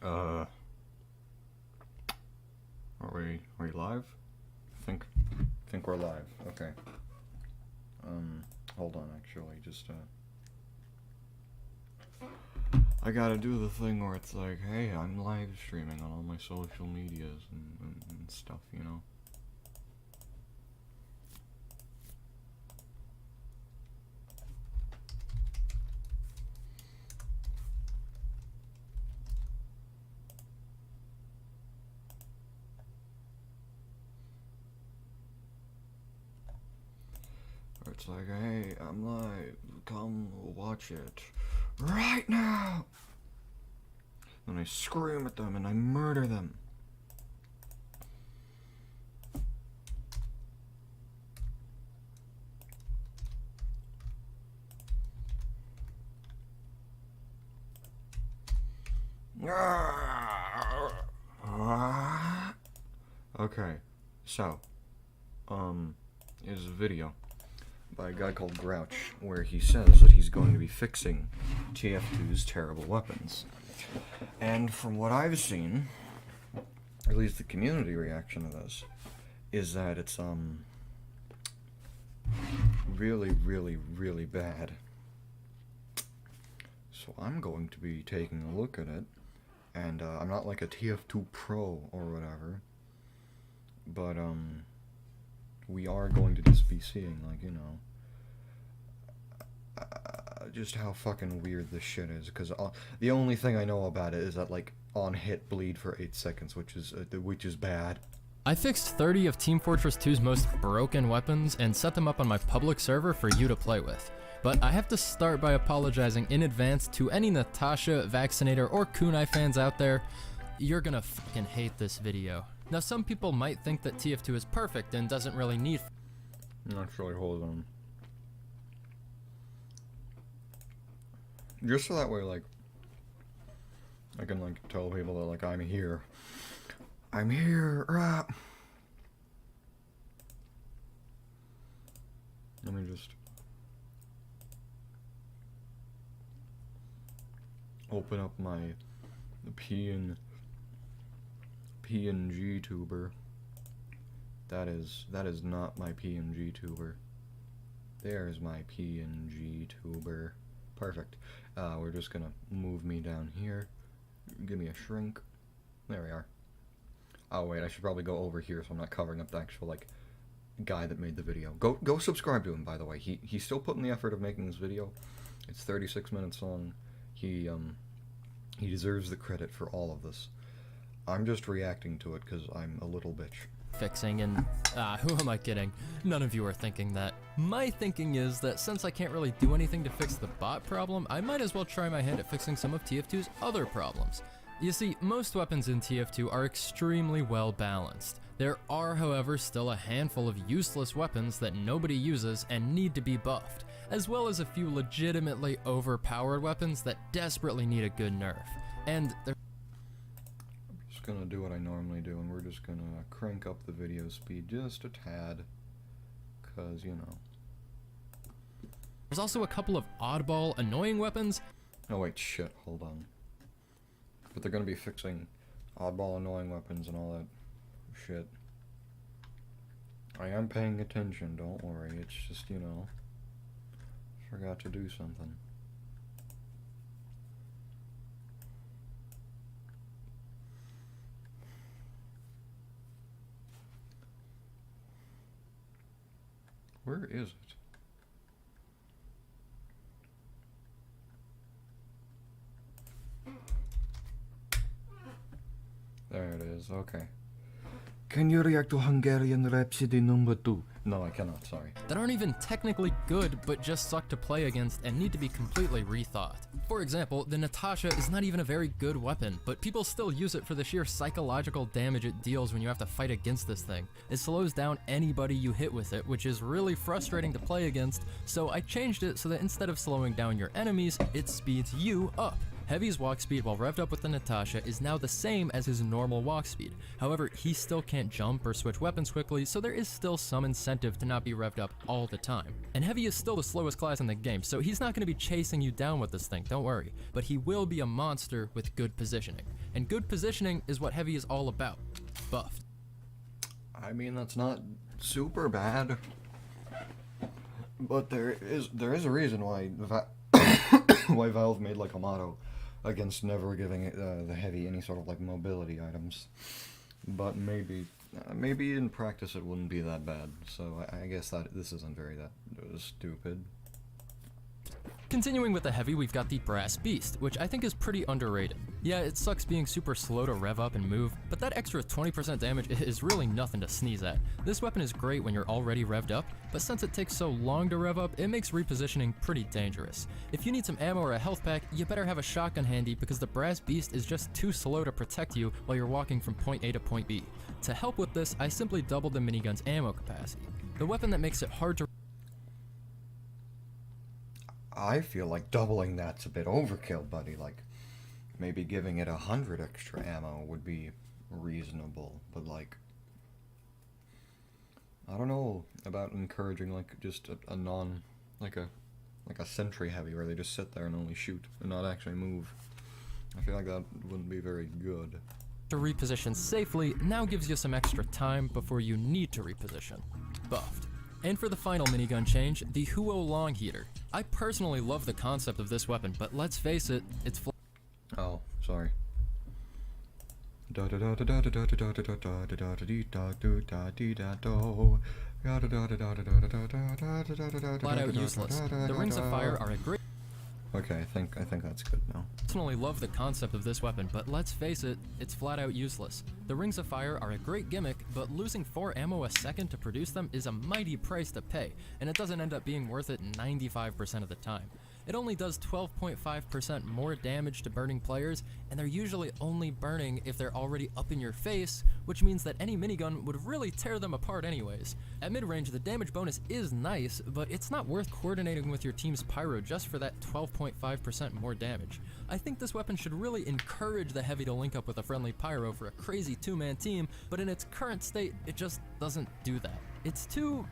Are we live? Think we're live. Okay. Hold on, actually, just, I gotta do the thing where it's like, hey, I'm live streaming on all my social medias and stuff, you know? It's like, hey, I'm live, come watch it right now! And I scream at them and I murder them. Okay, so, is a video by a guy called Grouch, where he says that he's going to be fixing TF2's terrible weapons. And from what I've seen, at least the community reaction to this, is that it's, really, really, really bad. So I'm going to be taking a look at it, and, I'm not like a TF2 Pro or whatever, but, we are going to just be seeing, like, you know, just how fucking weird this shit is, because the only thing I know about it is that, like, on hit bleed for 8 seconds, which is bad. I fixed 30 of Team Fortress 2's most broken weapons and set them up on my public server for you to play with. But I have to start by apologizing in advance to any Natasha, Vaccinator, or Kunai fans out there. You're gonna fucking hate this video. Now, some people might think that TF2 is perfect and doesn't really need. Actually, hold on. Just so that way, like, I can, like, tell people that, like, I'm here. I'm here, rah! Let me just open up my PNG tuber. That is not my PNG tuber. There's my PNG tuber. Perfect. We're just gonna move me down here. Give me a shrink. There we are. Oh wait, I should probably go over here so I'm not covering up the actual, like, guy that made the video. Go subscribe to him, by the way. He's still putting the effort of making this video. It's 36 minutes long. He deserves the credit for all of this. I'm just reacting to it because I'm a little bitch. Fixing and, who am I kidding? None of you are thinking that. My thinking is that since I can't really do anything to fix the bot problem, I might as well try my hand at fixing some of TF2's other problems. You see, most weapons in TF2 are extremely well balanced. There are, however, still a handful of useless weapons that nobody uses and need to be buffed, as well as a few legitimately overpowered weapons that desperately need a good nerf. And they're gonna do what I normally do, and we're just gonna crank up the video speed just a tad, cause, you know. There's also a couple of oddball, annoying weapons. Oh wait, shit, hold on. But they're gonna be fixing oddball, annoying weapons and all that shit. I am paying attention, don't worry, it's just, you know, forgot to do something. Where is it? There it is, okay. Can you react to Hungarian Rhapsody number 2? No, I cannot, sorry. That aren't even technically good, but just suck to play against and need to be completely rethought. For example, the Natasha is not even a very good weapon, but people still use it for the sheer psychological damage it deals when you have to fight against this thing. It slows down anybody you hit with it, which is really frustrating to play against, so I changed it so that instead of slowing down your enemies, it speeds you up. Heavy's walk speed while revved up with the Natasha is now the same as his normal walk speed. However, he still can't jump or switch weapons quickly, so there is still some incentive to not be revved up all the time. And Heavy is still the slowest class in the game, so he's not going to be chasing you down with this thing, don't worry. But he will be a monster with good positioning. And good positioning is what Heavy is all about. Buffed. I mean, that's not super bad, but there is a reason why why Valve made like a motto against never giving the Heavy any sort of like mobility items. But maybe in practice it wouldn't be that bad. So I guess that this isn't very that stupid. Continuing with the Heavy, we've got the Brass Beast, which I think is pretty underrated. Yeah, it sucks being super slow to rev up and move, but that extra 20% damage is really nothing to sneeze at. This weapon is great when you're already revved up, but since it takes so long to rev up, it makes repositioning pretty dangerous. If you need some ammo or a health pack, you better have a shotgun handy because the Brass Beast is just too slow to protect you while you're walking from point A to point B. To help with this, I simply doubled the minigun's ammo capacity. The weapon that makes it hard to I feel like doubling that's a bit overkill, buddy. Like, maybe giving it 100 extra ammo would be reasonable, but like, I don't know about encouraging like just a non, like a sentry Heavy where they just sit there and only shoot and not actually move. I feel like that wouldn't be very good. To reposition safely now gives you some extra time before you need to reposition. Buffed. And for the final minigun change, the Huo Long Heater. I personally love the concept of this weapon, but let's face it, it's oh, sorry. Flat out useless. The Rings of Fire are a great... Okay, I think that's good now. I personally love the concept of this weapon, but let's face it, it's flat out useless. The Rings of Fire are a great gimmick, but losing 4 ammo a second to produce them is a mighty price to pay, and it doesn't end up being worth it 95% of the time. It only does 12.5% more damage to burning players, and they're usually only burning if they're already up in your face, which means that any minigun would really tear them apart anyways. At mid-range, the damage bonus is nice, but it's not worth coordinating with your team's pyro just for that 12.5% more damage. I think this weapon should really encourage the Heavy to link up with a friendly pyro for a crazy 2-man team, but in its current state, it just doesn't do that. It's too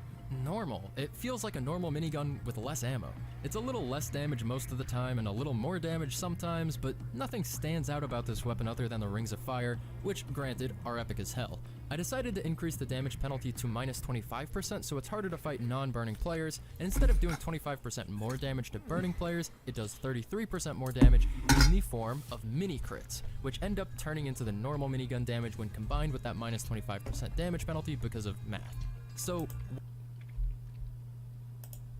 normal. It feels like a normal minigun with less ammo. It's a little less damage most of the time and a little more damage sometimes, but nothing stands out about this weapon other than the Rings of Fire, which, granted, are epic as hell. I decided to increase the damage penalty to minus 25% so it's harder to fight non-burning players, and instead of doing 25% more damage to burning players, it does 33% more damage in the form of mini crits, which end up turning into the normal minigun damage when combined with that minus 25% damage penalty because of math. So,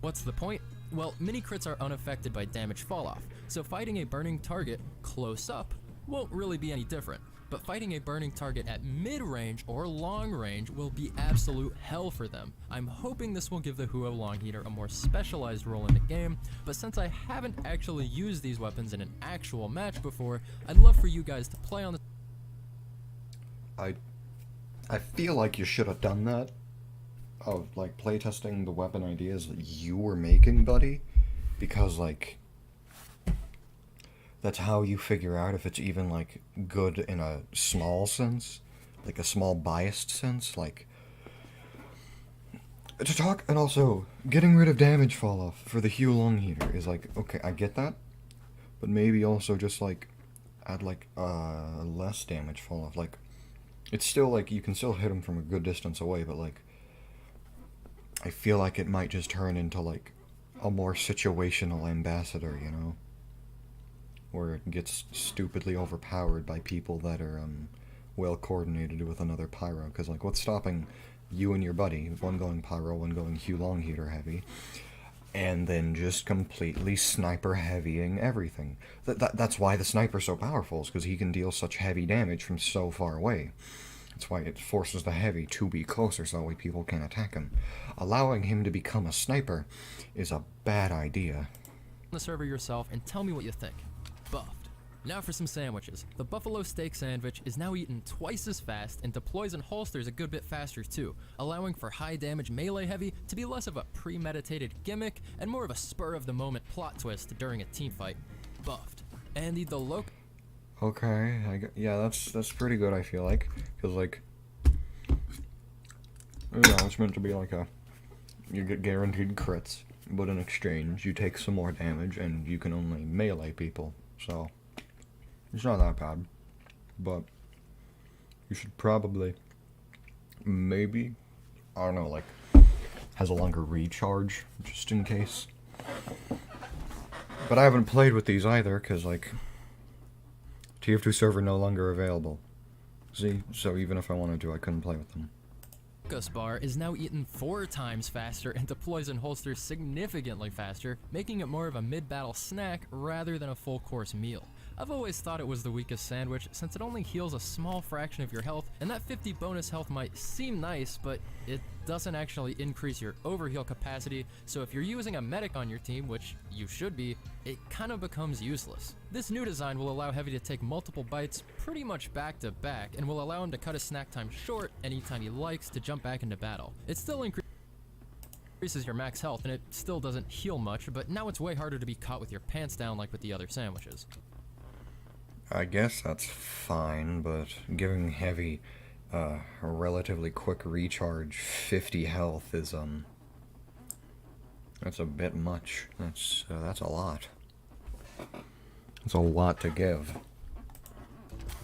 what's the point? Well, mini crits are unaffected by damage falloff, so fighting a burning target close up won't really be any different. But fighting a burning target at mid-range or long range will be absolute hell for them. I'm hoping this will give the Huo Long Heater a more specialized role in the game, but since I haven't actually used these weapons in an actual match before, I'd love for you guys to play on the... I feel like you should have done that. Of like playtesting the weapon ideas that you were making, buddy, because like that's how you figure out if it's even like good in a small sense, like a small biased sense, like to talk. And also getting rid of damage fall off for the Huo Long Heater is like, okay, I get that, but maybe also just like add like less damage fall off. Like it's still like you can still hit him from a good distance away, but like I feel like it might just turn into, like, a more situational ambassador, you know? Where it gets stupidly overpowered by people that are, well coordinated with another pyro. Because, like, what's stopping you and your buddy, one going pyro, one going Huo Long Heater heavy, and then just completely sniper heavying everything? That's why the sniper's so powerful, is because he can deal such heavy damage from so far away. That's why it forces the Heavy to be closer so that way people can attack him. Allowing him to become a sniper is a bad idea. The server yourself and tell me what you think. Buffed. Now for some sandwiches. The buffalo steak sandwich is now eaten twice as fast and deploys and holsters a good bit faster too, allowing for high damage melee Heavy to be less of a premeditated gimmick and more of a spur of the moment plot twist during a teamfight. Buffed. And the loc. Okay, yeah, that's pretty good, I feel like. Because, like, it's meant to be like you get guaranteed crits, but in exchange, you take some more damage, and you can only melee people, so it's not that bad. But you should probably, maybe, I don't know, like, has a longer recharge, just in case. But I haven't played with these either, because, like, TF2 server no longer available. See? So even if I wanted to, I couldn't play with them. Focus bar is now eaten 4 times faster and deploys in holsters significantly faster, making it more of a mid-battle snack rather than a full-course meal. I've always thought it was the weakest sandwich since it only heals a small fraction of your health, and that 50 bonus health might seem nice, but it doesn't actually increase your overheal capacity, so if you're using a medic on your team, which you should be, it kind of becomes useless. This new design will allow Heavy to take multiple bites pretty much back to back, and will allow him to cut his snack time short anytime he likes to jump back into battle. It still increases your max health, and it still doesn't heal much, but now it's way harder to be caught with your pants down like with the other sandwiches. I guess that's fine, but giving Heavy a relatively quick recharge 50 health is, that's a bit much. That's a lot. It's a lot to give.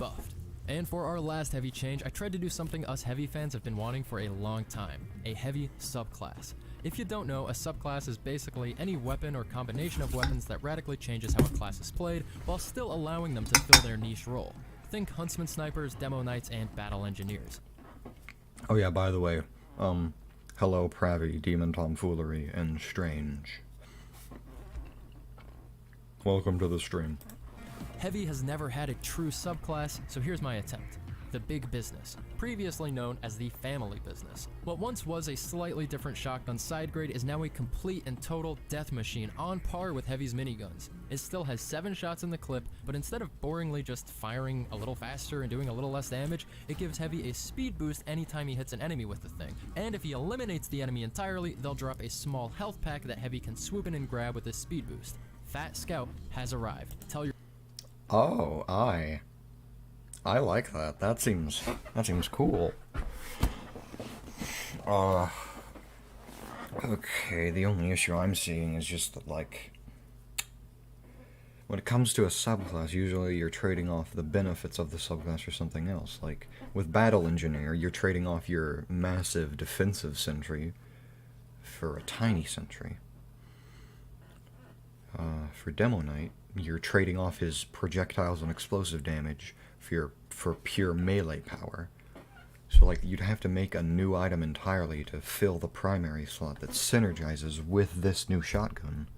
Buffed. And for our last Heavy change, I tried to do something us Heavy fans have been wanting for a long time, a Heavy subclass. If you don't know, a subclass is basically any weapon or combination of weapons that radically changes how a class is played, while still allowing them to fill their niche role. Think Huntsman Snipers, Demo Knights, and Battle Engineers. Oh yeah, by the way, hello Pravi, Demon Tomfoolery, and Strange. Welcome to the stream. Heavy has never had a true subclass, so here's my attempt. The Big Business, previously known as the Family Business. What once was a slightly different shotgun side grade is now a complete and total death machine on par with Heavy's miniguns. It still has 7 shots in the clip, but instead of boringly just firing a little faster and doing a little less damage, it gives Heavy a speed boost anytime he hits an enemy with the thing. And if he eliminates the enemy entirely, they'll drop a small health pack that Heavy can swoop in and grab with his speed boost. Fat Scout has arrived. Tell your... Oh, I like that. That seems cool. Okay, the only issue I'm seeing is just that, like, when it comes to a subclass, usually you're trading off the benefits of the subclass for something else. Like, with Battle Engineer, you're trading off your massive defensive sentry for a tiny sentry. For Demo Knight, you're trading off his projectiles and explosive damage for pure melee power. So, like, you'd have to make a new item entirely to fill the primary slot that synergizes with this new shotgun.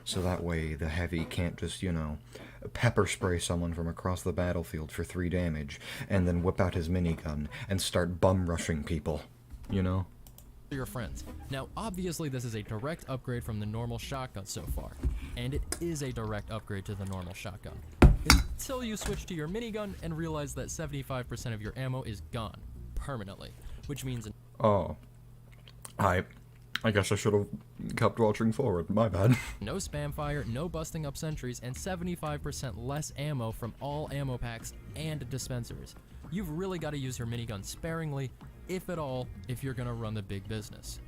So that way the Heavy can't just, you know, pepper spray someone from across the battlefield for 3 damage, and then whip out his minigun and start bum rushing people, you know? Your friends. Now, obviously this is a direct upgrade from the normal shotgun so far, and it is a direct upgrade to the normal shotgun. Until you switch to your minigun and realize that 75% of your ammo is gone, permanently, which means... Oh. I guess I should have kept watching forward, my bad. No spam fire, no busting up sentries, and 75% less ammo from all ammo packs and dispensers. You've really got to use your minigun sparingly, if at all, if you're gonna run the big business.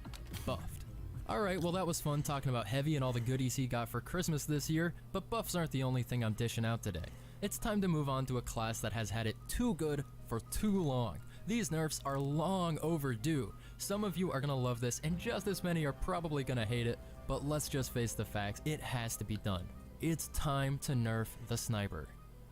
Buffed. Alright, well that was fun talking about Heavy and all the goodies he got for Christmas this year, but buffs aren't the only thing I'm dishing out today. It's time to move on to a class that has had it too good for too long. These nerfs are long overdue. Some of you are gonna love this, and just as many are probably gonna hate it, but let's just face the facts, it has to be done. It's time to nerf the sniper.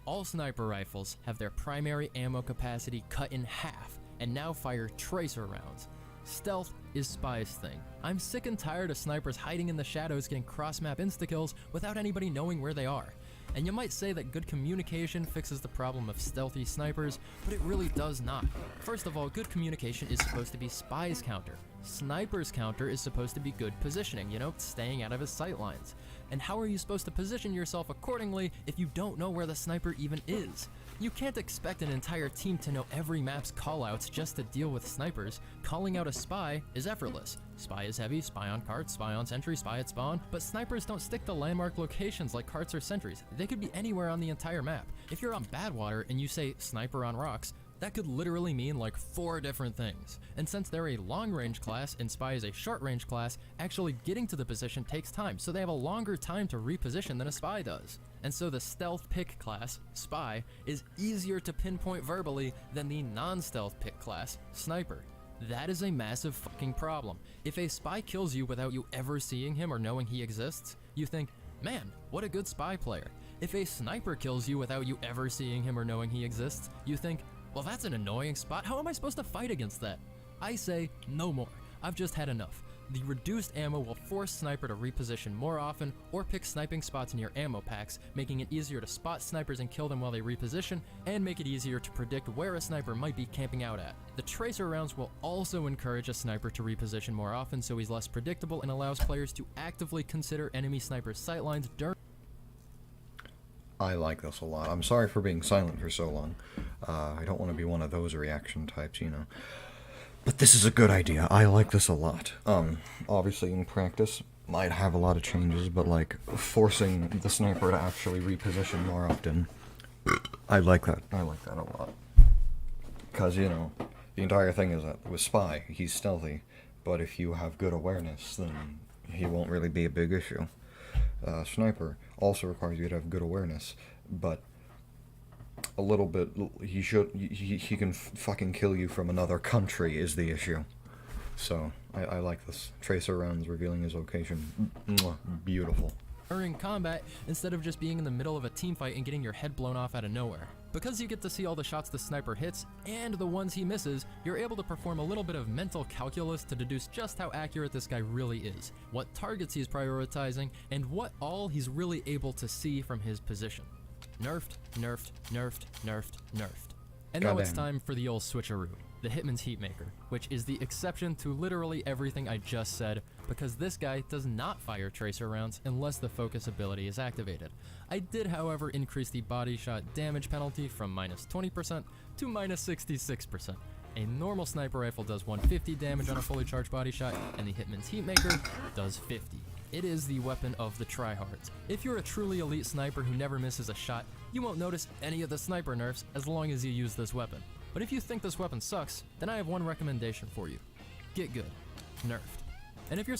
All sniper rifles have their primary ammo capacity cut in half, and now fire tracer rounds. Stealth is Spy's thing. I'm sick and tired of snipers hiding in the shadows getting cross-map insta-kills without anybody knowing where they are. And you might say that good communication fixes the problem of stealthy snipers, but it really does not. First of all, good communication is supposed to be Spy's counter. Sniper's counter is supposed to be good positioning, you know, staying out of his sight lines. And how are you supposed to position yourself accordingly if you don't know where the sniper even is? You can't expect an entire team to know every map's callouts just to deal with snipers. Calling out a spy is effortless. Spy is heavy, spy on carts, spy on sentry, spy at spawn, but snipers don't stick to landmark locations like carts or sentries. They could be anywhere on the entire map. If you're on Badwater and you say sniper on rocks, that could literally mean like 4 different things. And since they're a long-range class and Spy is a short-range class, actually getting to the position takes time, so they have a longer time to reposition than a Spy does. And so the stealth pick class, Spy, is easier to pinpoint verbally than the non-stealth pick class, Sniper. That is a massive fucking problem. If a Spy kills you without you ever seeing him or knowing he exists, you think, man, what a good Spy player. If a Sniper kills you without you ever seeing him or knowing he exists, you think, well, that's an annoying spot. How am I supposed to fight against that? I say, no more. I've just had enough. The reduced ammo will force Sniper to reposition more often or pick sniping spots near ammo packs, making it easier to spot snipers and kill them while they reposition, and make it easier to predict where a sniper might be camping out at. The tracer rounds will also encourage a sniper to reposition more often so he's less predictable and allows players to actively consider enemy snipers' sightlines during. I like this a lot. I'm sorry for being silent for so long. I don't want to be one of those reaction types, you know. But this is a good idea. I like this a lot. Obviously in practice, might have a lot of changes, but like forcing the sniper to actually reposition more often, I like that. I like that a lot. Because, you know, the entire thing is that with Spy, he's stealthy, but if you have good awareness, then he won't really be a big issue. Sniper also requires you to have good awareness, but a little bit, he can fucking kill you from another country is the issue. So, I like this. Tracer rounds revealing his location. Mwah, beautiful. During combat, instead of just being in the middle of a team fight and getting your head blown off out of nowhere. Because you get to see all the shots the sniper hits, and the ones he misses, you're able to perform a little bit of mental calculus to deduce just how accurate this guy really is, what targets he's prioritizing, and what all he's really able to see from his position. Nerfed, nerfed, nerfed, nerfed, nerfed. And now it's time for the old switcheroo, the Hitman's Heatmaker, which is the exception to literally everything I just said, because this guy does not fire tracer rounds unless the focus ability is activated. I did, however, increase the body shot damage penalty from minus 20% to minus 66%. A normal sniper rifle does 150 damage on a fully charged body shot, and the Hitman's Heatmaker does 50. It is the weapon of the tryhards. If you're a truly elite sniper who never misses a shot, you won't notice any of the sniper nerfs as long as you use this weapon. But if you think this weapon sucks, then I have one recommendation for you. Get good. Nerfed. And if you're...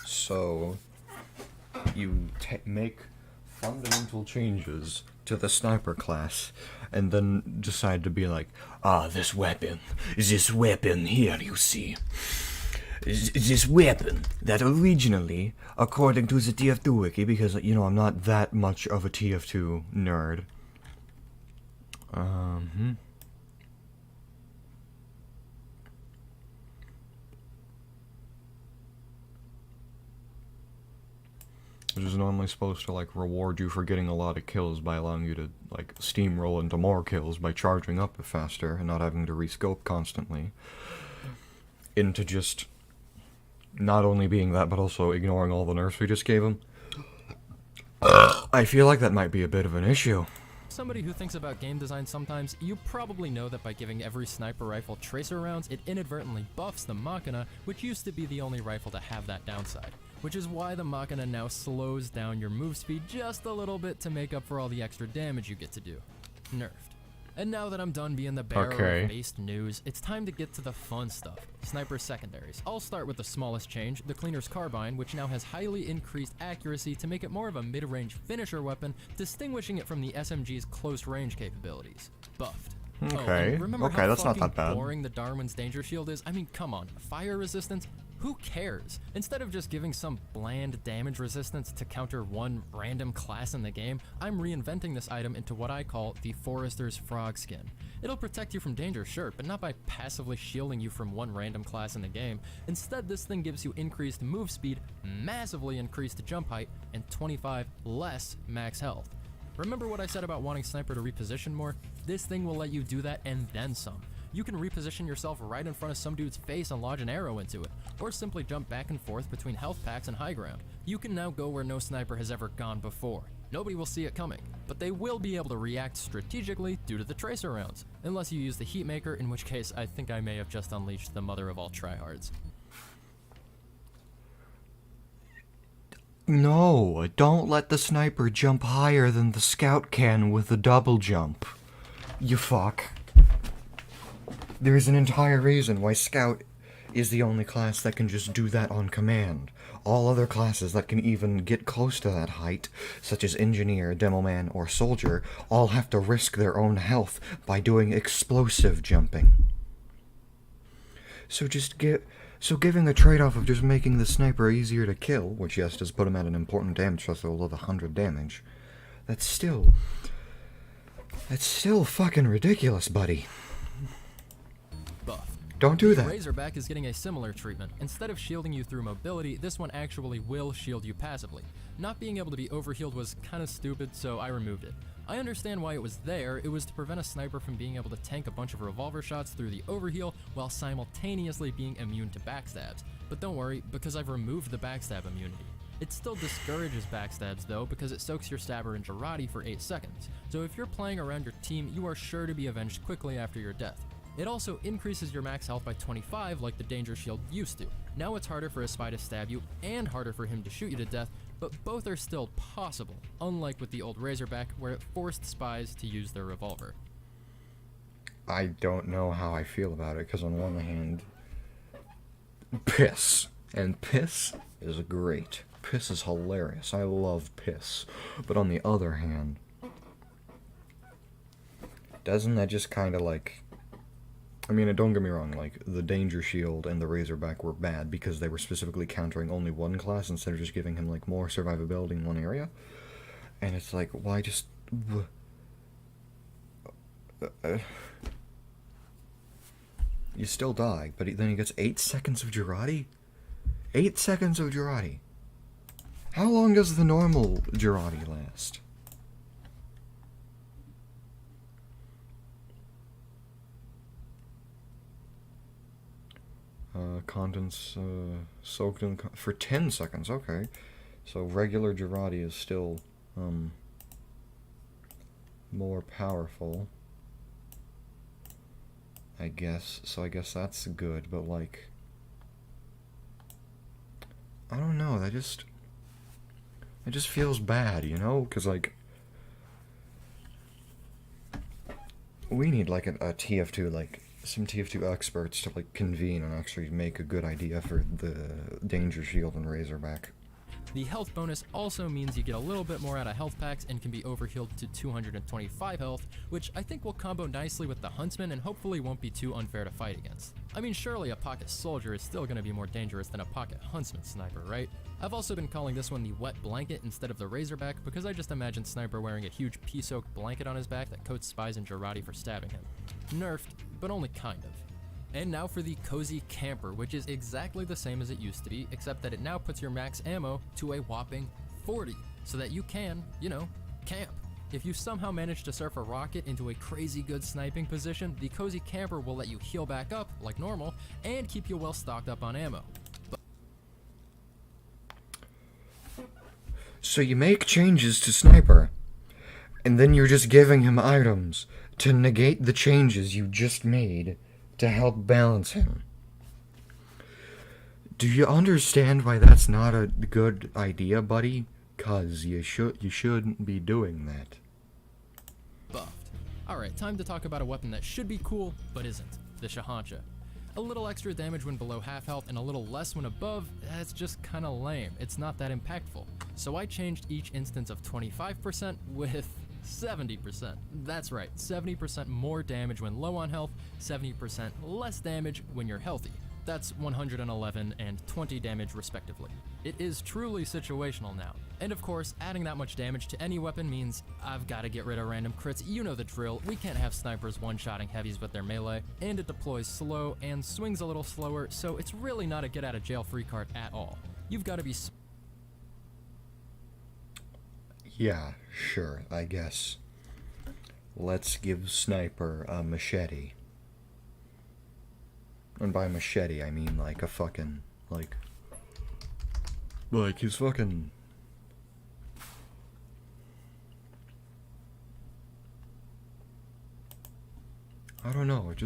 So, you make fundamental changes to the sniper class, and then decide to be like, this weapon here, you see. This weapon that originally, according to the TF2 wiki, because, you know, I'm not that much of a TF2 nerd. Which is normally supposed to, like, reward you for getting a lot of kills by allowing you to, like, steamroll into more kills by charging up faster and not having to rescope constantly. Into just not only being that, but also ignoring all the nerfs we just gave him. I feel like that might be a bit of an issue. Somebody who thinks about game design sometimes, you probably know that by giving every sniper rifle tracer rounds, it inadvertently buffs the Machina, which used to be the only rifle to have that downside. Which is why the Machina now slows down your move speed just a little bit to make up for all the extra damage you get to do. Nerfed. And now that I'm done being the bearer of based news, it's time to get to the fun stuff, sniper secondaries. I'll start with the smallest change, the Cleaner's Carbine, which now has highly increased accuracy to make it more of a mid-range finisher weapon, distinguishing it from the SMG's close-range capabilities. Buffed. Okay, remember okay, how that's not that fucking bad. boring the Darwin's Danger Shield is? I mean, come on, fire resistance? Who cares? Instead of just giving some bland damage resistance to counter one random class in the game, I'm reinventing this item into what I call the Forester's Frog Skin. It'll protect you from danger, sure, but not by passively shielding you from one random class in the game. Instead, this thing gives you increased move speed, massively increased jump height, and 25 less max health. Remember what I said about wanting Sniper to reposition more? This thing will let you do that and then some. You can reposition yourself right in front of some dude's face and lodge an arrow into it, or simply jump back and forth between health packs and high ground. You can now go where no sniper has ever gone before. Nobody will see it coming, but they will be able to react strategically due to the tracer rounds, unless you use the heat maker, in which case I think I may have just unleashed the mother of all tryhards. No, don't let the sniper jump higher than the scout can with a double jump. You fuck. There's an entire reason why scout is the only class that can just do that on command. All other classes that can even get close to that height, such as engineer, demoman, or soldier, all have to risk their own health by doing explosive jumping. So giving a trade-off of just making the sniper easier to kill, which yes, does put him at an important damage threshold of 100 damage, that's still fucking ridiculous, buddy. Buff. Don't do that. Razorback is getting a similar treatment. Instead of shielding you through mobility, this one actually will shield you passively. Not being able to be overhealed was kinda stupid, so I removed it. I understand why it was there. It was to prevent a sniper from being able to tank a bunch of revolver shots through the overheal while simultaneously being immune to backstabs. But don't worry, because I've removed the backstab immunity. It still discourages backstabs though, because it soaks your stabber in Jarate for 8 seconds. So if you're playing around your team, you are sure to be avenged quickly after your death. It also increases your max health by 25 like the danger shield used to. Now it's harder for a spy to stab you and harder for him to shoot you to death, but both are still possible, unlike with the old Razorback where it forced spies to use their revolver. I don't know how I feel about it, because on one hand, piss. And piss is great. Piss is hilarious. I love piss. But on the other hand, doesn't that just kind of like... I mean, don't get me wrong, like, the Danger Shield and the Razorback were bad because they were specifically countering only one class instead of just giving him, like, more survivability in one area. And it's like, why just... You still die, but then he gets 8 seconds of Jarate? 8 seconds of Jarate. How long does the normal Jarate last? Contents soaked in for 10 seconds. Okay, so regular Jarate is still more powerful, I guess. So I guess that's good, but like, I don't know. It just feels bad, you know? Because like, we need like a TF2 like. Some TF2 experts to like convene and actually make a good idea for the Danger Shield and Razorback. The health bonus also means you get a little bit more out of health packs and can be overhealed to 225 health, which I think will combo nicely with the Huntsman and hopefully won't be too unfair to fight against. I mean, surely a pocket soldier is still going to be more dangerous than a pocket Huntsman sniper, right? I've also been calling this one the wet blanket instead of the Razorback because I just imagine Sniper wearing a huge pea-soaked blanket on his back that coats spies in Jarate for stabbing him. Nerfed, but only kind of. And now for the Cozy Camper, which is exactly the same as it used to be, except that it now puts your max ammo to a whopping 40, so that you can, you know, camp. If you somehow manage to surf a rocket into a crazy good sniping position, the Cozy Camper will let you heal back up, like normal, and keep you well stocked up on ammo. So you make changes to Sniper, and then you're just giving him items to negate the changes you just made to help balance him. Do you understand why that's not a good idea, buddy? 'Cause you shouldn't be doing that. Buffed. Alright, time to talk about a weapon that should be cool, but isn't. The Shahancha. A little extra damage when below half health and a little less when above, that's just kinda lame. It's not that impactful. So I changed each instance of 25% with 70%. That's right, 70% more damage when low on health, 70% less damage when you're healthy. That's 111 and 20 damage respectively. It is truly situational now. And of course, adding that much damage to any weapon means I've got to get rid of random crits. You know the drill. We can't have snipers one-shotting heavies with their melee, and it deploys slow and swings a little slower, so it's really not a get-out-of-jail-free card at all. You've got to be... Yeah, sure, I guess. Let's give Sniper a machete. And by machete, I mean like a fucking, like his fucking... I don't know, it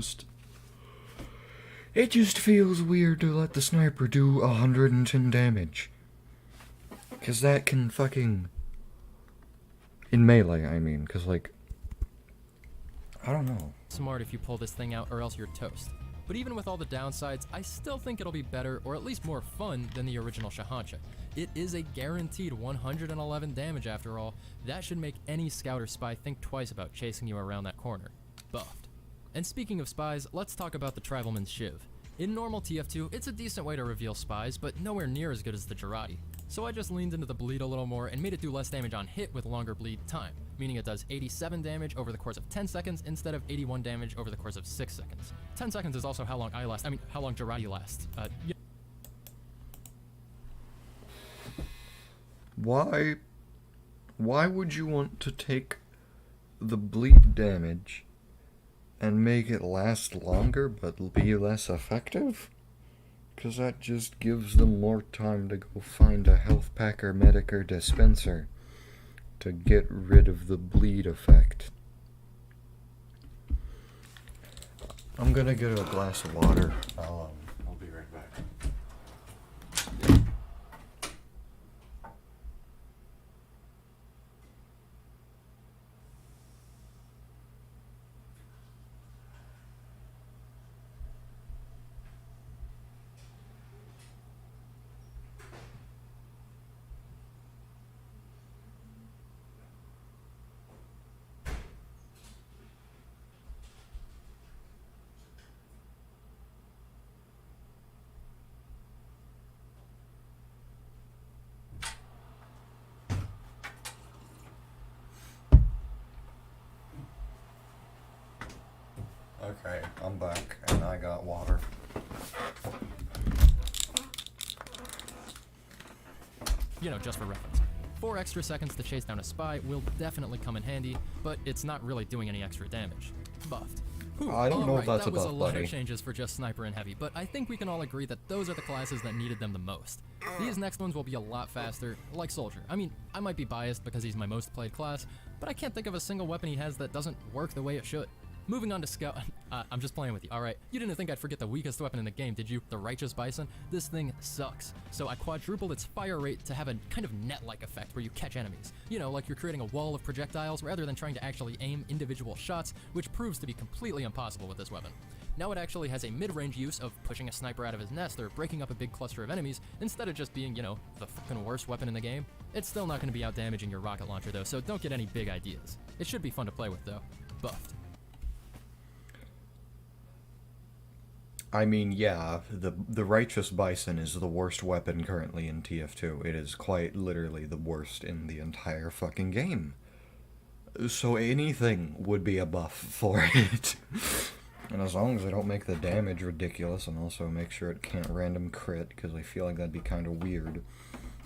just feels weird to let the sniper do 110 damage. Cause that can fucking... In melee, I mean, cause like... I don't know. Smart if you pull this thing out or else you're toast. But even with all the downsides, I still think it'll be better, or at least more fun, than the original Shahancha. It is a guaranteed 111 damage after all. That should make any scout or spy think twice about chasing you around that corner. Buffed. And speaking of spies, let's talk about the Tribalman's Shiv. In normal TF2, it's a decent way to reveal spies, but nowhere near as good as the Jarate. So I just leaned into the bleed a little more and made it do less damage on hit with longer bleed time, meaning it does 87 damage over the course of 10 seconds instead of 81 damage over the course of 6 seconds. 10 seconds is also how long I last, how long Jarate lasts. Why would you want to take the bleed damage and make it last longer but be less effective? Because that just gives them more time to go find a health pack or medic or dispenser to get rid of the bleed effect. I'm gonna get a glass of water. I'll be right back. Okay, I'm back, and I got water. You know, just for reference. 4 extra seconds to chase down a spy will definitely come in handy, but it's not really doing any extra damage. Buffed. I don't know if that's that was a buff, lot buddy. of changes for just Sniper and Heavy, but I think we can all agree that those are the classes that needed them the most. These next ones will be a lot faster, like Soldier. I mean, I might be biased because he's my most played class, but I can't think of a single weapon he has that doesn't work the way it should. Moving on to Scout. I'm just playing with you, alright? You didn't think I'd forget the weakest weapon in the game, did you? The Righteous Bison? This thing sucks. So I quadrupled its fire rate to have a kind of net-like effect where you catch enemies. You know, like you're creating a wall of projectiles rather than trying to actually aim individual shots, which proves to be completely impossible with this weapon. Now it actually has a mid-range use of pushing a sniper out of his nest or breaking up a big cluster of enemies instead of just being, you know, the fucking worst weapon in the game. It's still not going to be out-damaging your rocket launcher though, so don't get any big ideas. It should be fun to play with though. Buffed. I mean, yeah, the Righteous Bison is the worst weapon currently in TF2. It is quite literally the worst in the entire fucking game. So anything would be a buff for it. And as long as I don't make the damage ridiculous and also make sure it can't random crit, because I feel like that'd be kind of weird.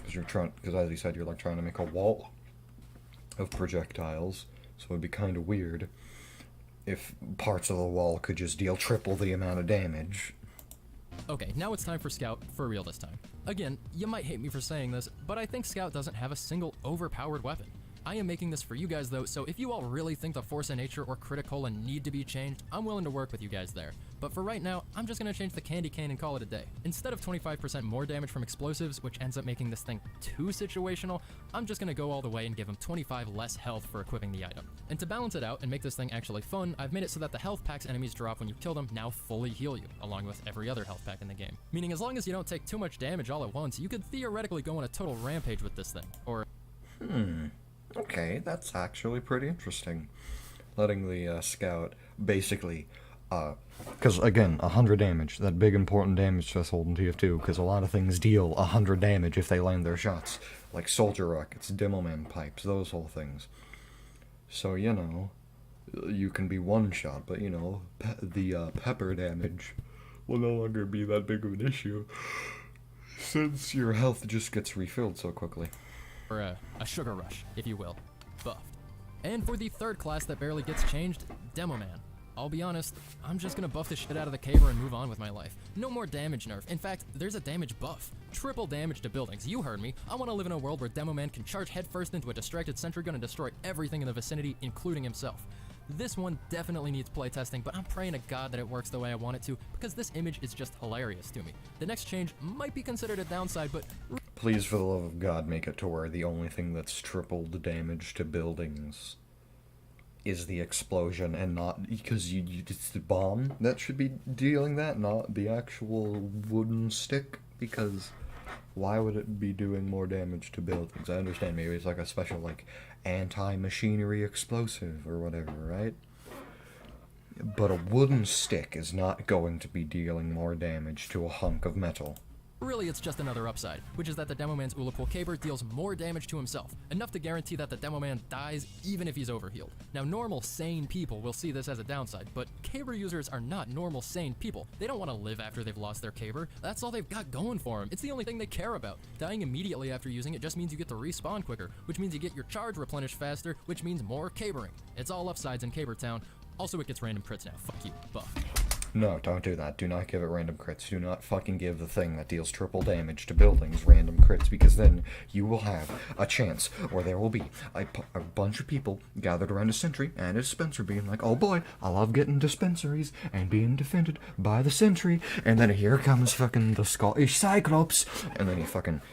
Because as you said, you're like trying to make a wall of projectiles, so it'd be kind of weird if parts of the wall could just deal triple the amount of damage. Okay, now it's time for Scout, for real this time. Again, you might hate me for saying this, but I think Scout doesn't have a single overpowered weapon. I am making this for you guys though, so if you all really think the Force of Nature or Critical need to be changed, I'm willing to work with you guys there. But for right now, I'm just gonna change the Candy Cane and call it a day. Instead of 25% more damage from explosives, which ends up making this thing too situational, I'm just gonna go all the way and give him 25 less health for equipping the item. And to balance it out and make this thing actually fun, I've made it so that the health packs enemies drop when you kill them now fully heal you, along with every other health pack in the game. Meaning as long as you don't take too much damage all at once, you could theoretically go on a total rampage with this thing, or... Okay, that's actually pretty interesting. Letting the Scout basically, because again, 100 damage, that big important damage threshold in TF2, because a lot of things deal 100 damage if they land their shots, like Soldier Rockets, Demoman Pipes, those whole things. So, you know, you can be one shot, but you know, the pepper damage will no longer be that big of an issue, since your health just gets refilled so quickly. Or a sugar rush, if you will. Buffed. And for the third class that barely gets changed, Demo Man. I'll be honest, I'm just gonna buff the shit out of the caver and move on with my life. No more damage nerf. In fact, there's a damage buff. Triple damage to buildings. You heard me. I want to live in a world where Demo Man can charge headfirst into a distracted sentry gun and destroy everything in the vicinity, including himself. This one definitely needs playtesting, but I'm praying to God that it works the way I want it to, because this image is just hilarious to me. The next change might be considered a downside, but Please, for the love of God, make it to where the only thing that's tripled the damage to buildings is the explosion, and not because it's the bomb that should be dealing that, not the actual wooden stick, because why would it be doing more damage to buildings? I understand maybe it's like a special, like, anti-machinery explosive or whatever, right? But a wooden stick is not going to be dealing more damage to a hunk of metal. really it's just another upside, which is that the Demo Man's Ullapool Caber deals more damage to himself, enough to guarantee that the Demo Man dies even if he's overhealed. Now normal, sane people will see this as a downside, but Caber users are not normal, sane people. They don't want to live after they've lost their Caber. That's all they've got going for them. It's the only thing they care about. Dying immediately after using it just means you get to respawn quicker, which means you get your charge replenished faster, which means more cabering. It's all upsides in Caber Town. Also, it gets random crits now. Fuck you, buff. No, don't do that. Do not give it random crits. Do not fucking give the thing that deals triple damage to buildings random crits, because then you will have a chance, or there will be a bunch of people gathered around a sentry and a dispenser being like, oh boy, I love getting dispensaries and being defended by the sentry, and then here comes fucking the Scottish Cyclops, and then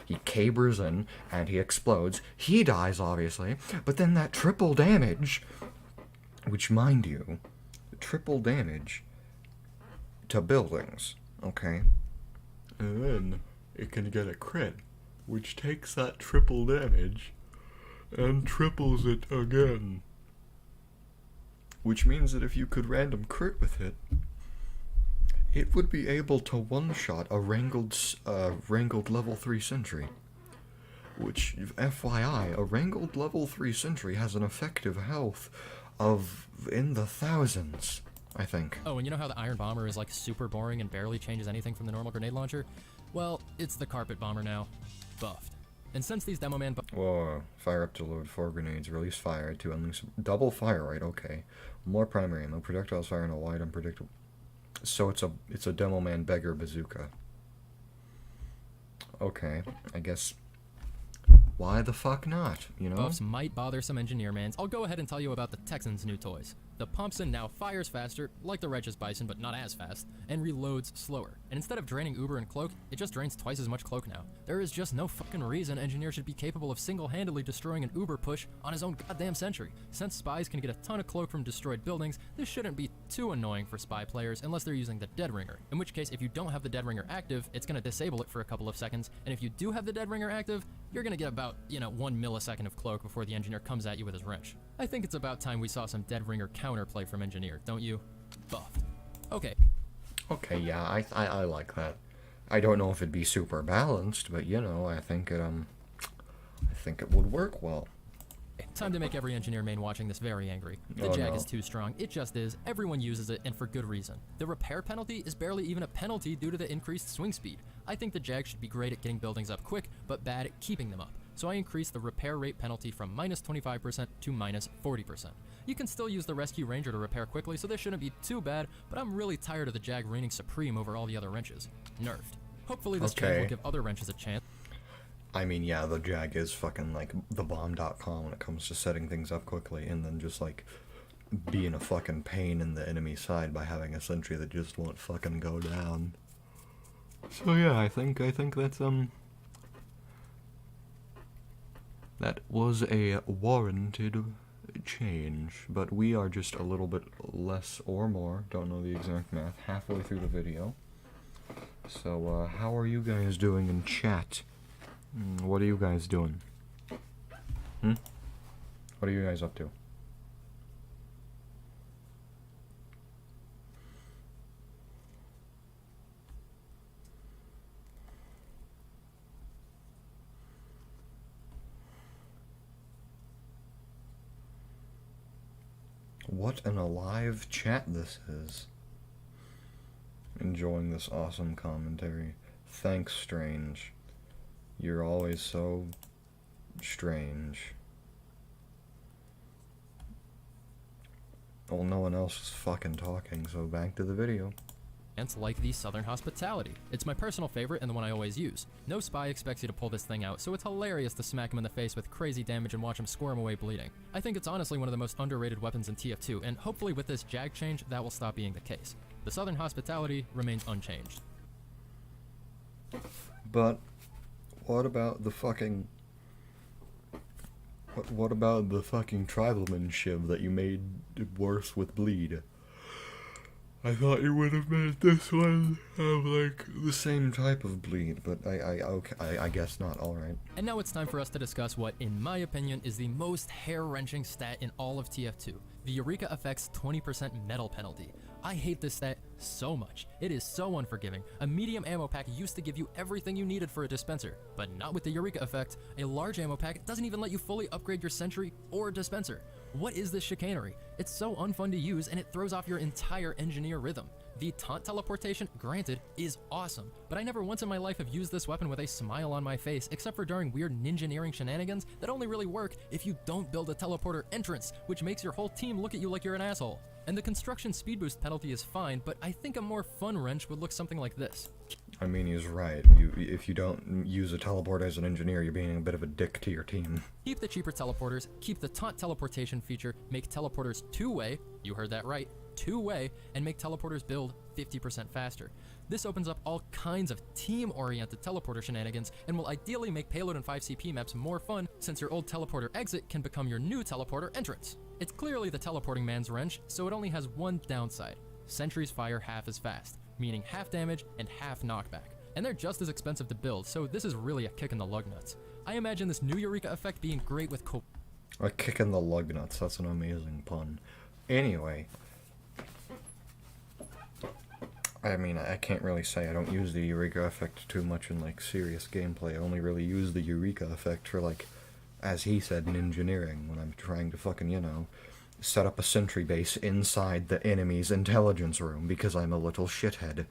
he cabers in, and he explodes. He dies, obviously, but then that triple damage, which, mind you, triple damage to buildings, okay? And then it can get a crit, which takes that triple damage and triples it again. Which means that if you could random crit with it, it would be able to one-shot a wrangled level 3 sentry. Which, FYI, a wrangled level 3 sentry has an effective health of in the thousands, I think. Oh, and you know how the Iron Bomber is like super boring and barely changes anything from the normal grenade launcher? Well, it's the Carpet Bomber now, buffed. And since these Demo Man Whoa, fire up to load 4 grenades, release fire to unleash double fire, right? Okay. More primary ammo, projectiles fire in a wide unpredictable. So it's a Demo Man beggar bazooka. Okay, I guess. Why the fuck not, you know? buffs might bother some engineer mans, I'll go ahead and tell you about the Texans' new toys. The Pumpson now fires faster, like the Righteous Bison, but not as fast, and reloads slower. And instead of draining Uber and Cloak, it just drains twice as much Cloak now. There is just no fucking reason Engineer should be capable of single-handedly destroying an Uber push on his own goddamn sentry. Since spies can get a ton of Cloak from destroyed buildings, this shouldn't be too annoying for spy players unless they're using the Dead Ringer. In which case, if you don't have the Dead Ringer active, it's gonna disable it for a couple of seconds, and if you do have the Dead Ringer active, you're gonna get about, 1 millisecond of Cloak before the Engineer comes at you with his wrench. I think it's about time we saw some Dead Ringer counterplay from Engineer, don't you? Buffed. Okay. Okay, yeah, I like that. I don't know if it'd be super balanced, but I think it would work well. Time to make every engineer main watching this very angry. The Jag is too strong. It just is. Everyone uses it, and for good reason. The repair penalty is barely even a penalty due to the increased swing speed. I think the Jag should be great at getting buildings up quick, but bad at keeping them up. So I increased the repair rate penalty from minus 25% to minus 40%. You can still use the Rescue Ranger to repair quickly, so this shouldn't be too bad, but I'm really tired of the Jag reigning supreme over all the other wrenches. Nerfed. Hopefully this change will give other wrenches a chance. I mean, yeah, the Jag is fucking like thebomb.com when it comes to setting things up quickly, and then just like being a fucking pain in the enemy side by having a sentry that just won't fucking go down. So yeah, I think that's that was a warranted change, but we are just a little bit less or more, don't know the exact math, halfway through the video. So how are you guys doing in chat? What are you guys doing? What are you guys up to? What an alive chat this is. Enjoying this awesome commentary. Thanks, Strange. You're always so strange. Well, no one else is fucking talking, so back to the video. like the Southern Hospitality. It's my personal favorite and the one I always use. No spy expects you to pull this thing out, so it's hilarious to smack him in the face with crazy damage and watch him squirm away bleeding. I think it's honestly one of the most underrated weapons in TF2, and hopefully with this jag change, that will stop being the case. The Southern Hospitality remains unchanged. But what about the fucking... What about the fucking Tribalman shiv that you made worse with bleed? I thought you would have made this one have, like, the same type of bleed, but I guess not, alright. And now it's time for us to discuss what, in my opinion, is the most hair-wrenching stat in all of TF2, the Eureka Effect's 20% metal penalty. I hate this stat so much. It is so unforgiving. A medium ammo pack used to give you everything you needed for a dispenser, but not with the Eureka Effect. A large ammo pack doesn't even let you fully upgrade your sentry or dispenser. What is this chicanery? It's so unfun to use, and it throws off your entire engineer rhythm. The taunt teleportation, granted, is awesome, but I never once in my life have used this weapon with a smile on my face, except for during weird ninja-neering shenanigans that only really work if you don't build a teleporter entrance, which makes your whole team look at you like you're an asshole. And the construction speed boost penalty is fine, but I think a more fun wrench would look something like this. I mean, he's right. If you don't use a teleport as an engineer, you're being a bit of a dick to your team. Keep the cheaper teleporters, keep the taunt teleportation feature, make teleporters two-way, you heard that right, two-way, and make teleporters build 50% faster. This opens up all kinds of team-oriented teleporter shenanigans and will ideally make payload and 5CP maps more fun, since your old teleporter exit can become your new teleporter entrance. It's clearly the teleporting man's wrench, so it only has one downside. Sentries fire half as fast, meaning half damage and half knockback. And they're just as expensive to build, so this is really a kick in the lug nuts. I imagine this new Eureka Effect being great with a kick in the lug nuts, that's an amazing pun. Anyway, I mean, I can't really say I don't use the Eureka Effect too much in, like, serious gameplay. I only really use the Eureka Effect for, like, as he said, ninja-neering, when I'm trying to fucking, you know, set up a sentry base inside the enemy's intelligence room because I'm a little shithead.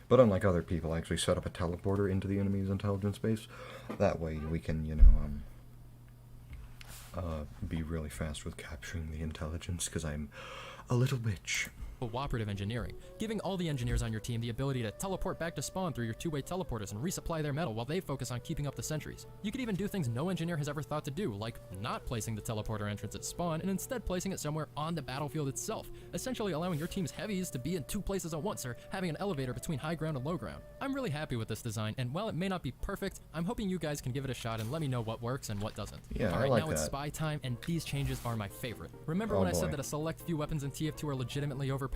But unlike other people, I actually set up a teleporter into the enemy's intelligence base. That way we can, you know, be really fast with capturing the intelligence, because I'm a little bitch. Cooperative engineering, giving all the engineers on your team the ability to teleport back to spawn through your two-way teleporters and resupply their metal while they focus on keeping up the sentries. You could even do things no engineer has ever thought to do, like not placing the teleporter entrance at spawn and instead placing it somewhere on the battlefield itself, essentially allowing your team's heavies to be in two places at once or having an elevator between high ground and low ground. I'm really happy with this design, and while it may not be perfect, I'm hoping you guys can give it a shot and let me know what works and what doesn't. Yeah, Alright, I like now that. It's spy time, and these changes are my favorite. Remember when I said that a select few weapons in TF2 are legitimately overpowered?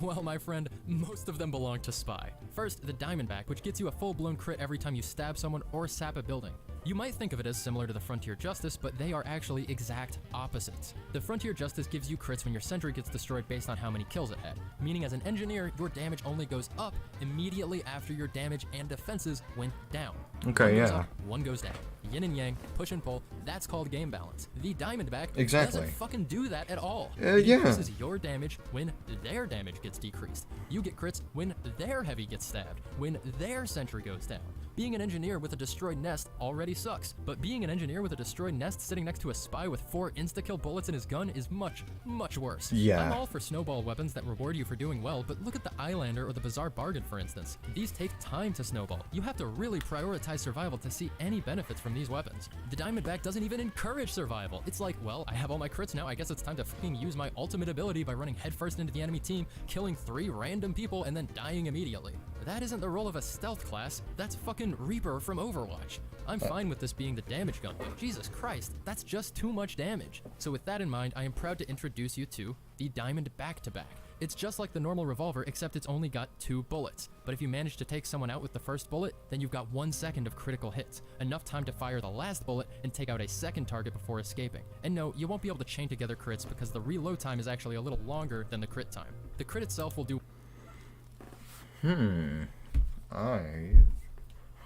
Well, my friend, most of them belong to spy. First, the Diamondback, which gets you a full-blown crit every time you stab someone or sap a building. You might think of it as similar to the Frontier Justice, but they are actually exact opposites. The Frontier Justice gives you crits when your sentry gets destroyed based on how many kills it had, meaning as an engineer, your damage only goes up immediately after your damage and defenses went down. Okay, one goes yeah. Up, one goes down. Yin and yang, push and pull, that's called game balance. The Diamondback Exactly. doesn't fucking do that at all. Yeah. It increases your damage when their damage gets decreased. You get crits when their heavy gets stabbed, when their sentry goes down. Being an engineer with a destroyed nest already sucks, but being an engineer with a destroyed nest sitting next to a spy with 4 insta-kill bullets in his gun is much, much worse. Yeah. I'm all for snowball weapons that reward you for doing well, but look at the Eyelander or the Bizarre Bargain, for instance. These take time to snowball. You have to really prioritize survival to see any benefits from these weapons. The Diamondback doesn't even encourage survival. It's like, well, I have all my crits now, I guess it's time to fucking use my ultimate ability by running headfirst into the enemy team, killing 3 random people, and then dying immediately. That isn't the role of a stealth class, that's fucking Reaper from Overwatch. I'm fine with this being the damage gun, but Jesus Christ, that's just too much damage. So with that in mind, I am proud to introduce you to the Diamond Back-to-Back. It's just like the normal revolver, except it's only got 2 bullets. But if you manage to take someone out with the first bullet, then you've got 1 second of critical hits, enough time to fire the last bullet and take out a second target before escaping. And no, you won't be able to chain together crits because the reload time is actually a little longer than the crit time. The crit itself will do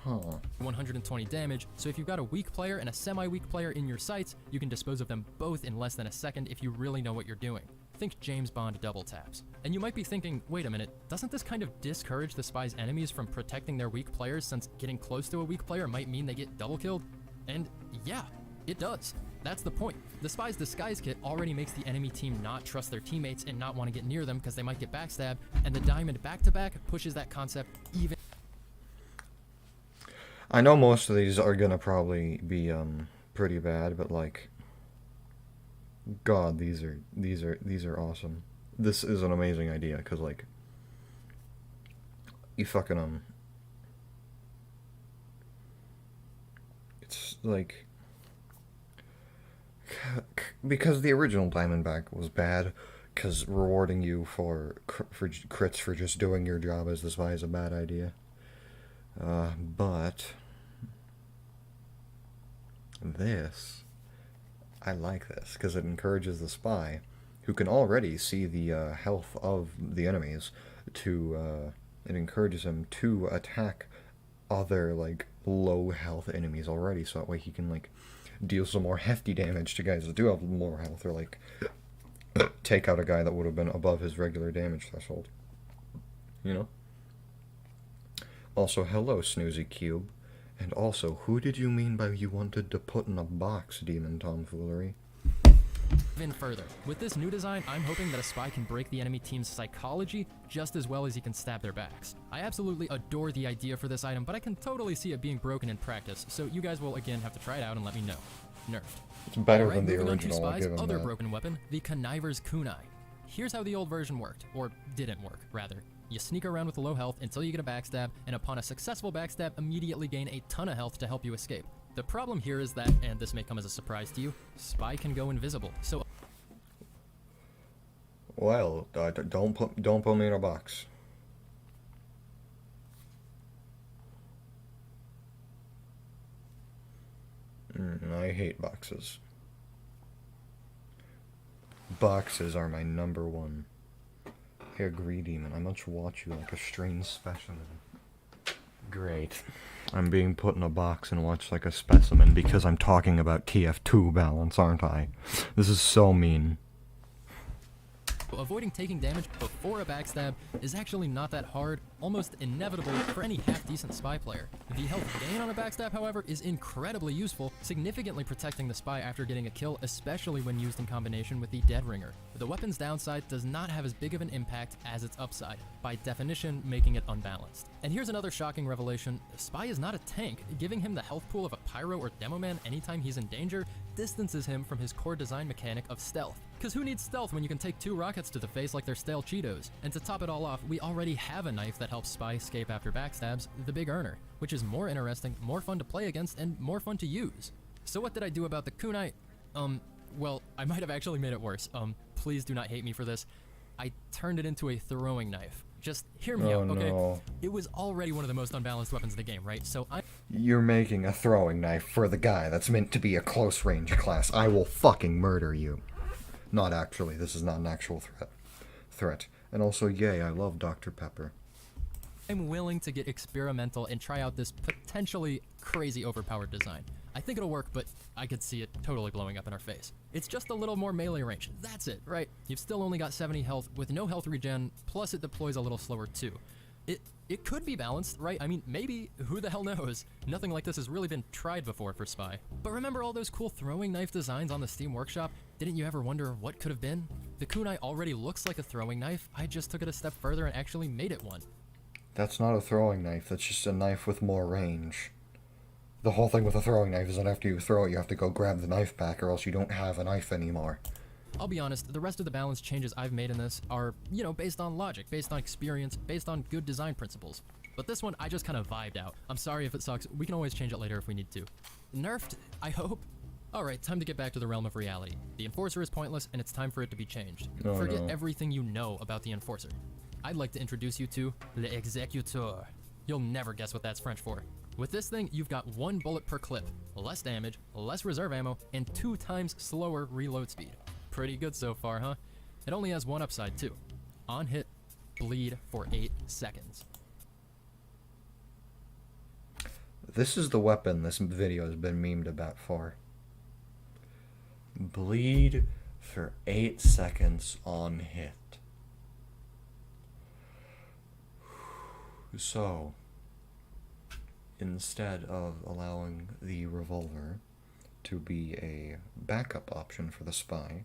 120 damage, so if you've got a weak player and a semi-weak player in your sights, you can dispose of them both in less than a second if you really know what you're doing. Think James Bond double taps. And you might be thinking, wait a minute, doesn't this kind of discourage the spy's enemies from protecting their weak players since getting close to a weak player might mean they get double killed? And yeah, It does. That's the point. The Spy's Disguise Kit already makes the enemy team not trust their teammates and not want to get near them because they might get backstabbed, and the Diamond back-to-back pushes that concept even... I know most of these are gonna probably be pretty bad, but like, God, these are awesome. This is an amazing idea because like, you fucking it's like, because the original Diamondback was bad, because rewarding you for crits for just doing your job as the spy is a bad idea. But this, I like this because it encourages the spy, who can already see the health of the enemies, to it encourages him to attack other like low health enemies already, so that way he can like deal some more hefty damage to guys that do have more health, or like take out a guy that would have been above his regular damage threshold. You know? Also, hello, Snoozy Cube. And also, who did you mean by you wanted to put in a box, Demon Tomfoolery? Even further. With this new design, I'm hoping that a spy can break the enemy team's psychology just as well as he can stab their backs. I absolutely adore the idea for this item, but I can totally see it being broken in practice, so you guys will again have to try it out and let me know. Nerfed. It's better Alright, than the moving on to original, I'll Spy's give him other that. broken weapon, the Conniver's Kunai. Here's how the old version worked, or didn't work, rather. You sneak around with low health until you get a backstab, and upon a successful backstab, immediately gain a ton of health to help you escape. The problem here is that, and this may come as a surprise to you, Spy can go invisible, so... Well, don't put me in a box. I hate boxes. Boxes are my number one. Here, Greedy Man, I must watch you like a strange specimen. Great. I'm being put in a box and watched like a specimen because I'm talking about TF2 balance, aren't I? This is so mean. Avoiding taking damage before a backstab is actually not that hard, almost inevitable for any half-decent spy player. The health gain on a backstab, however, is incredibly useful, significantly protecting the spy after getting a kill, especially when used in combination with the Dead Ringer. The weapon's downside does not have as big of an impact as its upside, by definition making it unbalanced. And here's another shocking revelation: Spy is not a tank. Giving him the health pool of a Pyro or Demo Man anytime he's in danger distances him from his core design mechanic of stealth. Cause who needs stealth when you can take 2 rockets to the face like they're stale Cheetos? And to top it all off, we already have a knife that helps Spy escape after backstabs, the Big Earner, which is more interesting, more fun to play against, and more fun to use. So what did I do about the kunai? Well, I might have actually made it worse. Please do not hate me for this. I turned it into a throwing knife. Just hear me out, okay? No. It was already one of the most unbalanced weapons in the game, right? So You're making a throwing knife for the guy that's meant to be a close range class. I will fucking murder you. Not actually, this is not an actual threat. And also, yay, I love Dr. Pepper. I'm willing to get experimental and try out this potentially crazy overpowered design. I think it'll work, but I could see it totally blowing up in our face. It's just a little more melee range. That's it, right? You've still only got 70 health with no health regen, plus it deploys a little slower too. It could be balanced, right? I mean, maybe, who the hell knows? Nothing like this has really been tried before for Spy. But remember all those cool throwing knife designs on the Steam Workshop? Didn't you ever wonder what could have been? The kunai already looks like a throwing knife. I just took it a step further and actually made it one. That's not a throwing knife, that's just a knife with more range. The whole thing with a throwing knife is that after you throw it, you have to go grab the knife back, or else you don't have a knife anymore. I'll be honest, the rest of the balance changes I've made in this are, you know, based on logic, based on experience, based on good design principles. But this one, I just kind of vibed out. I'm sorry if it sucks, we can always change it later if we need to. Nerfed, I hope? Alright, time to get back to the realm of reality. The Enforcer is pointless, and it's time for it to be changed. Oh, Forget no. everything you know about the Enforcer. I'd like to introduce you to l'Exécuteur. You'll never guess what that's French for. With this thing, you've got 1 bullet per clip, less damage, less reserve ammo, and 2 times slower reload speed. Pretty good so far, huh? It only has one upside too. On hit, bleed for 8 seconds. This is the weapon this video has been memed about for. Bleed for 8 seconds on hit. So, instead of allowing the revolver to be a backup option for the spy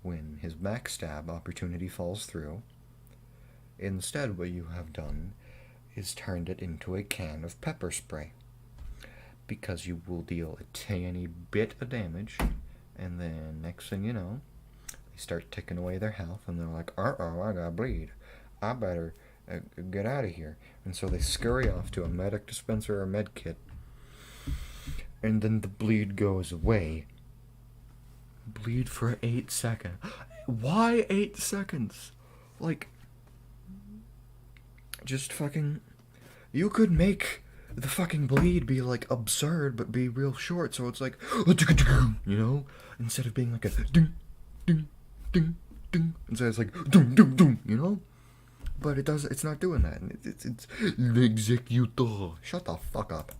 when his backstab opportunity falls through. Instead, what you have done is turned it into a can of pepper spray, because you will deal a tiny bit of damage, and then next thing you know, they start taking away their health, and they're like, uh-oh, I gotta bleed. I better get out of here. And so they scurry off to a medic dispenser or med kit, and then the bleed goes away. Bleed for 8 seconds. Why 8 seconds? Like, just fucking... You could make the fucking bleed be, like, absurd, but be real short, so it's like, you know? Instead of being like a ding, ding, ding, ding. Instead it's like, ding, ding, ding, you know? But it's not doing that. It's l'executor. Shut the fuck up.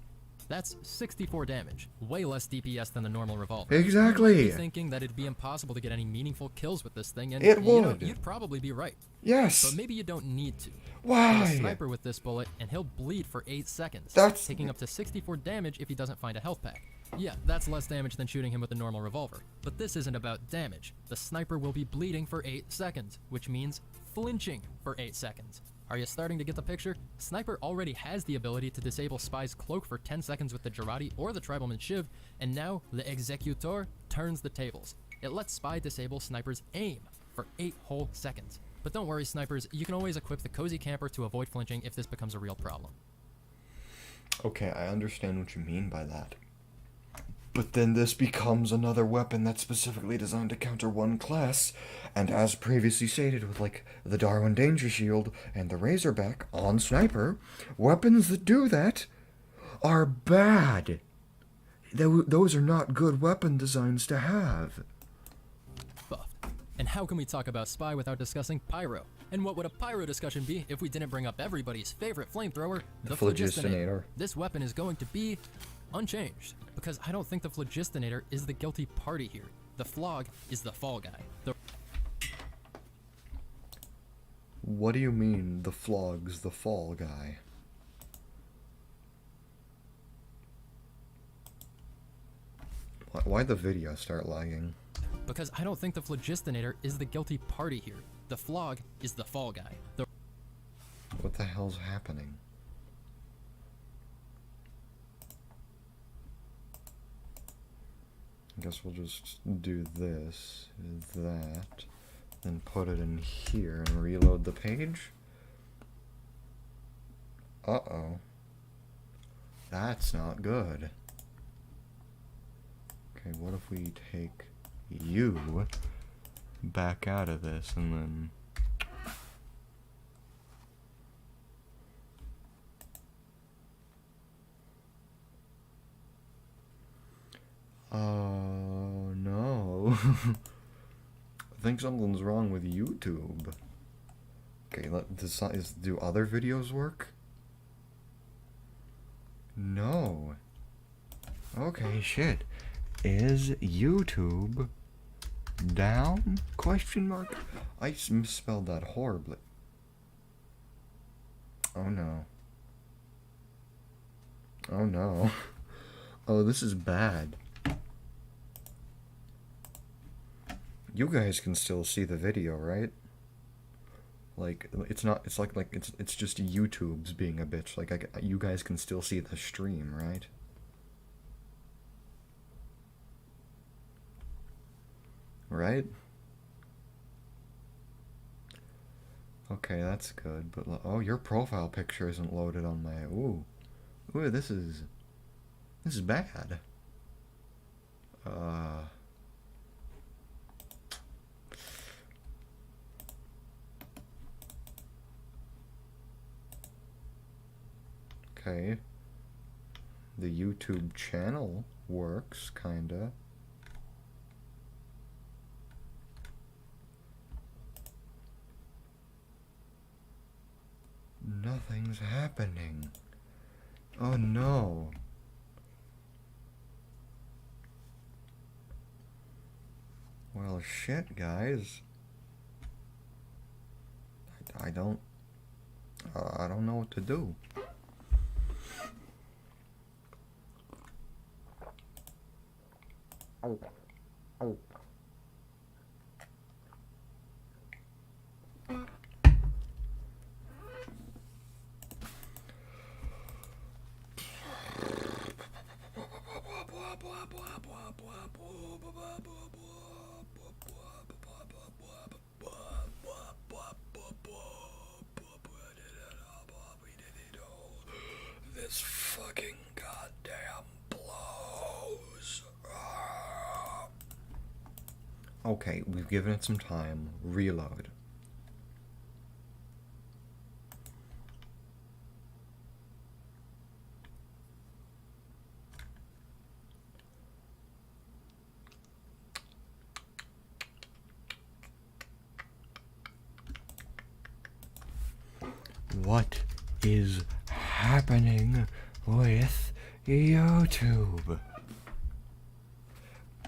That's 64 damage, way less DPS than the normal revolver. Exactly. You might be thinking that it'd be impossible to get any meaningful kills with this thing, and It you know, would. you'd probably be right. Yes. But maybe you don't need to. Why? Hit a sniper with this bullet, and he'll bleed for 8 seconds, That's... taking up to 64 damage if he doesn't find a health pack. Yeah, that's less damage than shooting him with a normal revolver. But this isn't about damage. The sniper will be bleeding for 8 seconds, which means flinching for 8 seconds. Are you starting to get the picture? Sniper already has the ability to disable Spy's cloak for 10 seconds with the Jarate or the Tribalman Shiv, and now the Executor turns the tables. It lets Spy disable Sniper's aim for 8 whole seconds. But don't worry, snipers, you can always equip the Cozy Camper to avoid flinching if this becomes a real problem. Okay, I understand what you mean by that. But then this becomes another weapon that's specifically designed to counter one class, and as previously stated with, like, the Darwin Danger Shield and the Razorback on Sniper, weapons that do that are bad. Those are not good weapon designs to have. Buffed. And how can we talk about Spy without discussing Pyro? And what would a Pyro discussion be if we didn't bring up everybody's favorite flamethrower, the Phlogistinator? This weapon is going to be unchanged, because I don't think the Phlogistinator is the guilty party here. The Flog is the fall guy. What do you mean, the Flog's the fall guy? Why'd the video start lagging? Because I don't think the Phlogistinator is the guilty party here. The Flog is the fall guy. What the hell's happening? I guess we'll just do this, that, then put it in here and reload the page. Uh-oh. That's not good. Okay, what if we take you back out of this and then... Oh, no. I think something's wrong with YouTube. Okay, do other videos work? No. Okay, shit. Is YouTube down? Question mark? I misspelled that horribly. Oh no. Oh no. Oh, this is bad. You guys can still see the video, right? Like, it's not, it's like it's just YouTube's being a bitch. Like, you guys can still see the stream, right? Right? Okay, that's good, but, oh, your profile picture isn't loaded on my, ooh, this is bad. Okay. The YouTube channel works, kinda. Nothing's happening. Oh no. Well, shit, guys. I don't know what to do. This fucking goddamn blows. Okay, we've given it some time. Reload. What is happening with YouTube?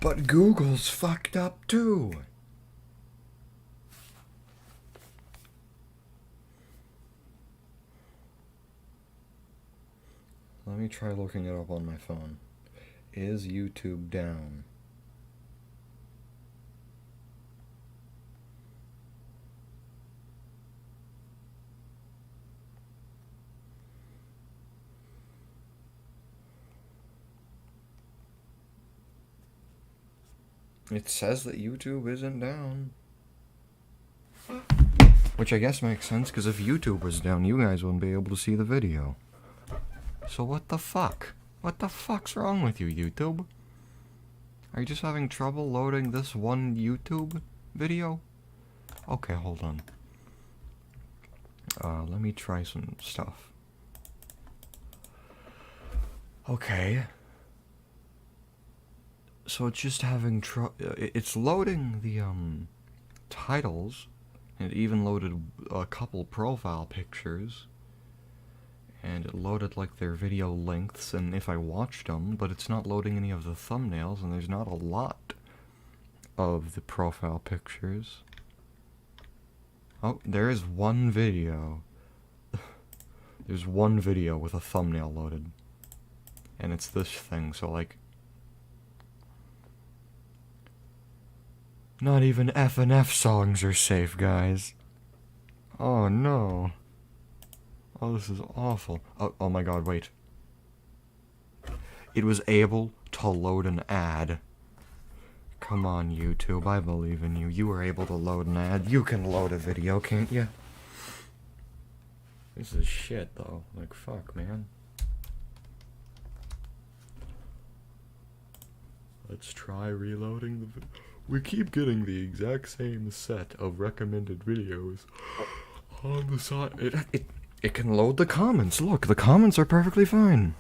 But Google's fucked up too. Let me try looking it up on my phone. Is YouTube down? It says that YouTube isn't down. Which I guess makes sense, because if YouTube was down, you guys wouldn't be able to see the video. So what the fuck? What the fuck's wrong with you, YouTube? Are you just having trouble loading this one YouTube video? Okay, hold on. Let me try some stuff. Okay. So it's just having it's loading the, titles. It even loaded a couple profile pictures. And it loaded, like, their video lengths, and if I watched them, but it's not loading any of the thumbnails, and there's not a lot of the profile pictures. Oh, there is one video. There's one video with a thumbnail loaded. And it's this thing, so, like... Not even F&F songs are safe, guys. Oh, no. Oh, this is awful. Oh my god, wait. It was able to load an ad. Come on, YouTube, I believe in you. You were able to load an ad. You can load a video, can't you? This is shit, though. Like, fuck, man. Let's try reloading the video. We keep getting the exact same set of recommended videos on the side. It can load the comments. Look, the comments are perfectly fine.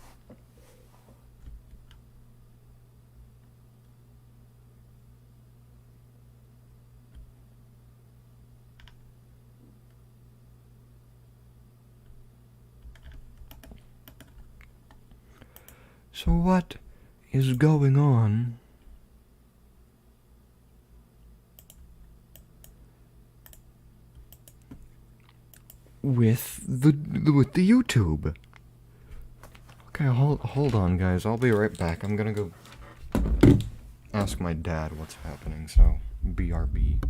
So what is going on? With the YouTube. Okay, hold on, guys. I'll be right back. I'm gonna go ask my dad what's happening, so BRB.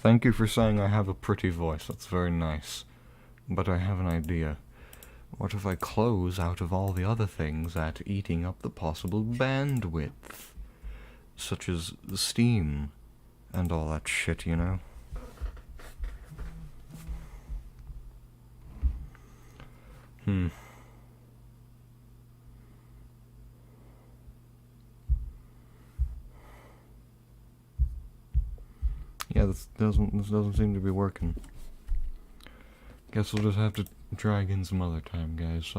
Thank you for saying I have a pretty voice. That's very nice. But I have an idea. What if I close out of all the other things at eating up the possible bandwidth? Such as Steam and all that shit, you know? Yeah, this doesn't seem to be working. Guess we'll just have to try again some other time, guys. Sorry.